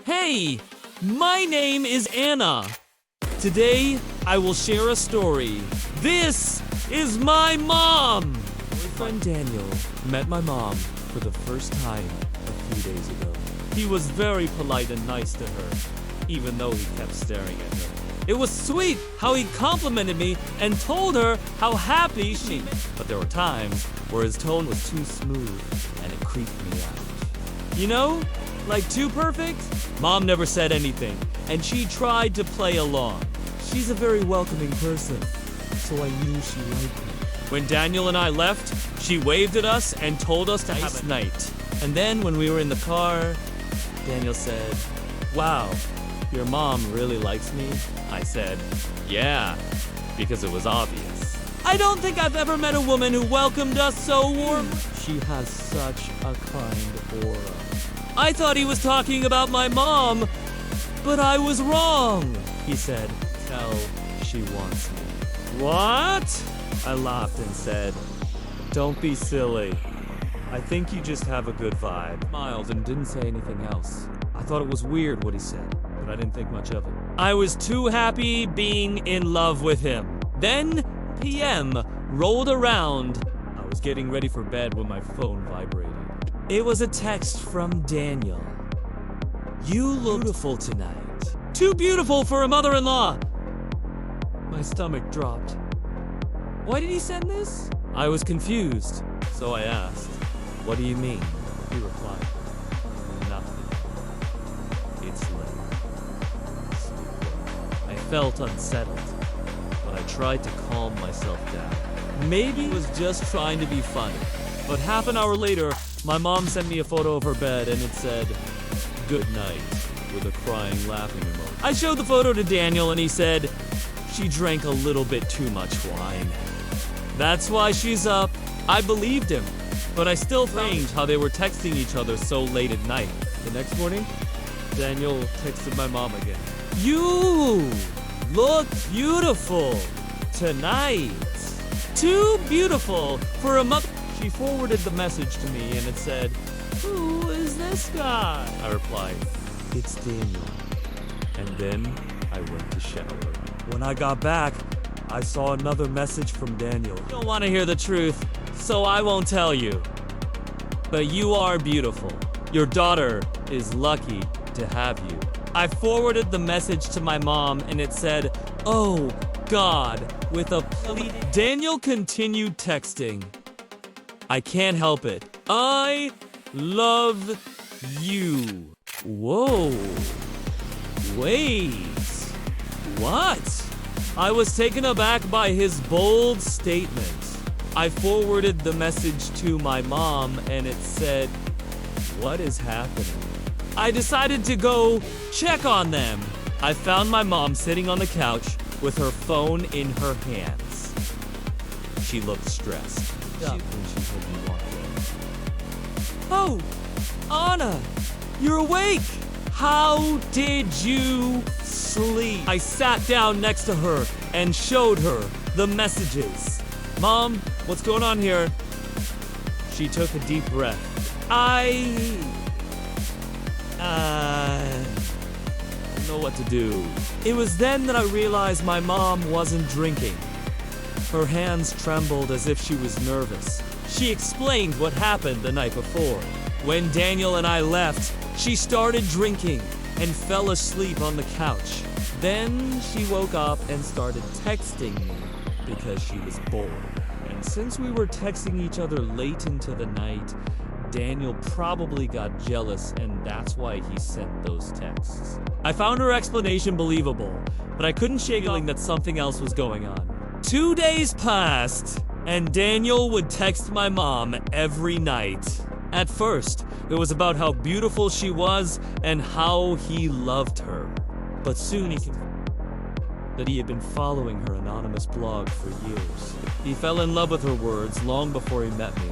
Hey, my name is Anna. Today, I will share a story. This is my mom! My friend Daniel met my mom for the first time a few days ago. He was very polite and nice to her, even though he kept staring at her. It was sweet how he complimented me and told her how happy she was. But there were times where his tone was too smooth and it creeped me out. You know, like too perfect? Mom never said anything, and she tried to play along. She's a very welcoming person, so I knew she liked me. When Daniel and I left, she waved at us and told us to have a night. And then when we were in the car, Daniel said, "Wow, your mom really likes me?" I said, "Yeah," because it was obvious. I don't think I've ever met a woman who welcomed us so warm. She has such a kind aura. I thought he was talking about my mom, but I was wrong. He said, "Tell she wants me." What? I laughed and said, "Don't be silly. I think you just have a good vibe." Smiled and didn't say anything else. I thought it was weird what he said, but I didn't think much of it. I was too happy being in love with him. Then PM rolled around. I was getting ready for bed when my phone vibrated. It was a text from Daniel. "You look beautiful tonight. Too beautiful for a mother-in-law." My stomach dropped. Why did he send this? I was confused, so I asked, "What do you mean?" He replied, "Nothing. It's late." Stupid. I felt unsettled, but I tried to calm myself down. Maybe he was just trying to be funny. But half an hour later, my mom sent me a photo of her bed and it said, "Good night," with a crying, laughing emoji. I showed the photo to Daniel and he said, "She drank a little bit too much wine. That's why she's up." I believed him, but I still found how they were texting each other so late at night. The next morning, Daniel texted my mom again. "You look beautiful tonight. Too beautiful for a mother." She forwarded the message to me and it said, "Who is this guy?" I replied, "It's Daniel." And then I went to shower. When I got back, I saw another message from Daniel. "You don't want to hear the truth, so I won't tell you. But you are beautiful. Your daughter is lucky to have you." I forwarded the message to my mom and it said, "Oh God," with a plea. Daniel continued texting. "I can't help it. I love you." Whoa. Wait. What? I was taken aback by his bold statement. I forwarded the message to my mom and it said, "What is happening?" I decided to go check on them. I found my mom sitting on the couch with her phone in her hands. She looked stressed. "Oh, Anna, you're awake. How did you sleep?" I sat down next to her and showed her the messages. "Mom, what's going on here?" She took a deep breath. I don't know what to do. It was then that I realized my mom wasn't drinking. Her hands trembled as if she was nervous. She explained what happened the night before. When Daniel and I left, she started drinking and fell asleep on the couch. Then she woke up and started texting me because she was bored. And since we were texting each other late into the night, Daniel probably got jealous and that's why he sent those texts. I found her explanation believable, but I couldn't shake the feeling that something else was going on. 2 days passed, and Daniel would text my mom every night. At first, it was about how beautiful she was and how he loved her. But soon he confessed that he had been following her anonymous blog for years. He fell in love with her words long before he met me.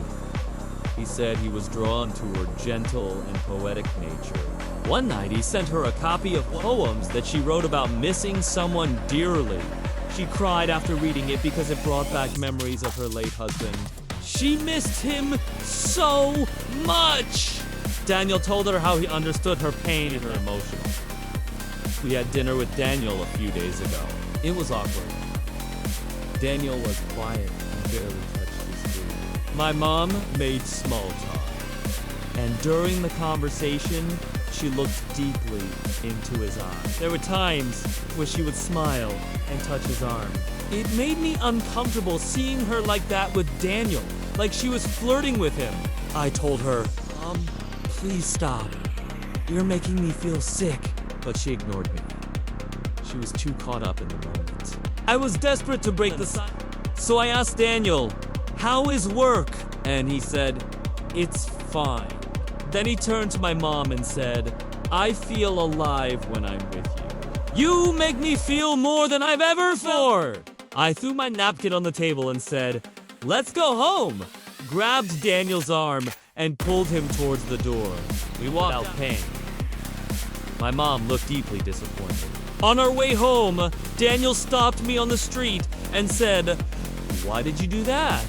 He said he was drawn to her gentle and poetic nature. One night, he sent her a copy of poems that she wrote about missing someone dearly. She cried after reading it because it brought back memories of her late husband. She missed him so much. Daniel told her how he understood her pain and her emotional. We had dinner with Daniel a few days ago. It was awkward. Daniel was quiet and barely touched his food. My mom made small talk, and during the conversation, she looked deeply into his eyes. There were times where she would smile and touch his arm. It made me uncomfortable seeing her like that with Daniel, like she was flirting with him. I told her, please stop. You're making me feel sick. But she ignored me. She was too caught up in the moment. I was desperate to break the silence, so I asked Daniel, how is work? And he said, it's fine. Then he turned to my mom and said, I feel alive when I'm with you. You make me feel more than I've ever felt. I threw my napkin on the table and said, let's go home. Grabbed Daniel's arm and pulled him towards the door. We walked out paying. My mom looked deeply disappointed. On our way home, Daniel stopped me on the street and said, why did you do that?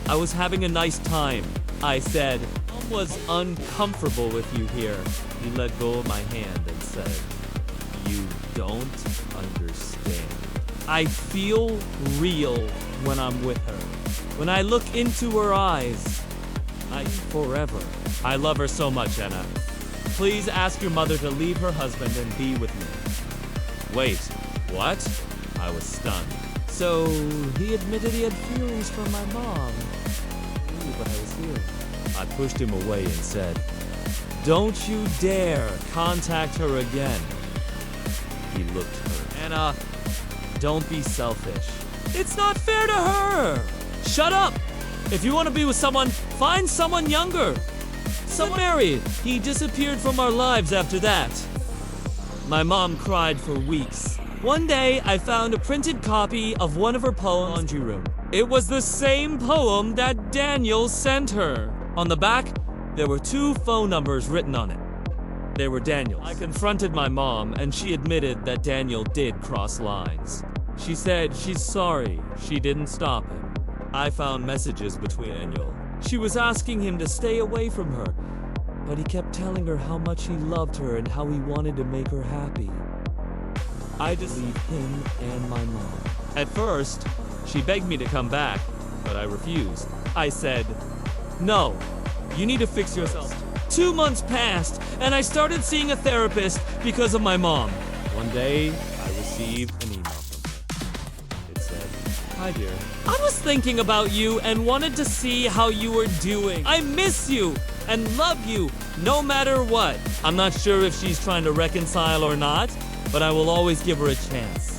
I was having a nice time. I said, Mom was uncomfortable with you here. He let go of my hand and said, you don't understand. I feel real when I'm with her. When I look into her eyes, forever. I love her so much, Anna. Please ask your mother to leave her husband and be with me. Wait, what? I was stunned. So, he admitted he had feelings for my mom. I knew what I was hearing. I pushed him away and said, don't you dare contact her again. He looked hurt. Anna, don't be selfish. It's not fair to her. Shut up. If you want to be with someone, find someone younger. Someone married. He disappeared from our lives after that. My mom cried for weeks. One day, I found a printed copy of one of her poems in the laundry room. It was the same poem that Daniel sent her. On the back, there were 2 phone numbers written on it. They were Daniel's. I confronted my mom, and she admitted that Daniel did cross lines. She said she's sorry she didn't stop him. I found messages between Daniel. She was asking him to stay away from her, but he kept telling her how much he loved her and how he wanted to make her happy. I just leave him and my mom. At first, she begged me to come back, but I refused. I said, no, you need to fix yourself. 2 months passed, and I started seeing a therapist because of my mom. One day, I received an email from her. It said, hi dear. I was thinking about you and wanted to see how you were doing. I miss you and love you no matter what. I'm not sure if she's trying to reconcile or not, but I will always give her a chance.